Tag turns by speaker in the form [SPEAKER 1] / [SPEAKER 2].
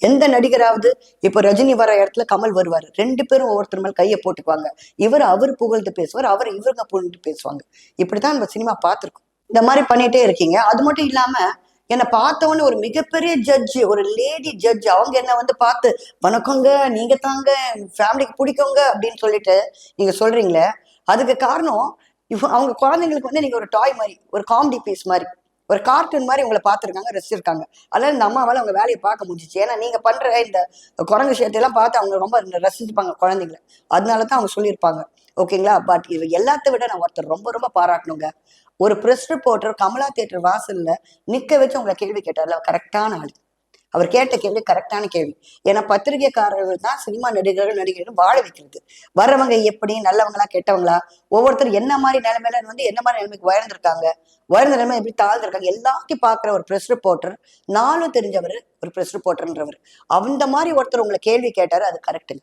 [SPEAKER 1] எந்த நடிகராவது இப்ப ரஜினி வர இடத்துல கமல் வருவாரு, 2 பேரும் ஒவ்வொருத்தர் மேல கையை போட்டுக்குவாங்க. அவர் புகழ்ந்து பேசுவார், இவங்க புகழ்ந்து பேசுவாங்க. இப்படித்தான் நம்ம சினிமா பார்த்திருக்கோம். இந்த மாதிரி பண்ணிட்டே இருக்கீங்க. அது மட்டும் இல்லாம என்னை பார்த்தவொடனே ஒரு மிகப்பெரிய ஜட்ஜ், ஒரு லேடி ஜட்ஜ், அவங்க என்ன வந்து பார்த்து வணக்கங்க, நீங்க தாங்க ஃபேமிலிக்கு பிடிக்குங்க அப்படின்னு சொல்லிட்டு நீங்க சொல்றீங்களே, அதுக்கு காரணம் அவங்க குழந்தைங்களுக்கு வந்து நீங்க ஒரு டாய் மாதிரி, ஒரு காமெடி பீஸ் மாதிரி, ஒரு கார்ட்டூன் மாதிரி உங்களை பார்த்துருக்காங்க, ரசிச்சிருக்காங்க. அதனால இந்த அம்மாவால அவங்க வேலையை பார்க்க முடிஞ்சிச்சு. ஏன்னா நீங்க பண்ற இந்த குரங்கு விஷயத்தையெல்லாம் பார்த்து அவங்க ரொம்ப ரசிச்சுப்பாங்க குழந்தைங்களை. அதனாலதான் அவங்க சொல்லியிருப்பாங்க. ஓகேங்களா? பட் இது எல்லாத்த விட நான் ஒருத்தர் ரொம்ப ரொம்ப பாராட்டணுங்க. ஒரு பிரஸ் ரிப்போர்ட்டர் கமலா தியேட்டர் வாசல்ல நிக்க வச்சு உங்களை கேள்வி கேட்டார்ல, கரெக்டான ஆள். அவர் கேட்ட கேள்வி கரெக்டான கேள்வி. ஏன்னா பத்திரிகைக்காரர்கள் தான் சினிமா நடிகர்கள் வாழ வைக்கிறது. வர்றவங்க எப்படி நல்லவங்களா கெட்டவங்களா, ஒவ்வொருத்தர் என்ன மாதிரி நிலைமையில வந்து என்ன மாதிரி நிலைமைக்கு உயர்ந்திருக்காங்க, உயர்ந்த நிலைமை எப்படி தாழ்ந்திருக்காங்க, எல்லாத்தையும் பாக்குற ஒரு பிரஸ் ரிப்போர்ட்டர், நானும் தெரிஞ்சவர் ஒரு பிரஸ் ரிப்போர்ட்டர்ன்றவர். அந்த மாதிரி ஒருத்தர் உங்களை கேள்வி கேட்டாரு, அது கரெக்டுங்க.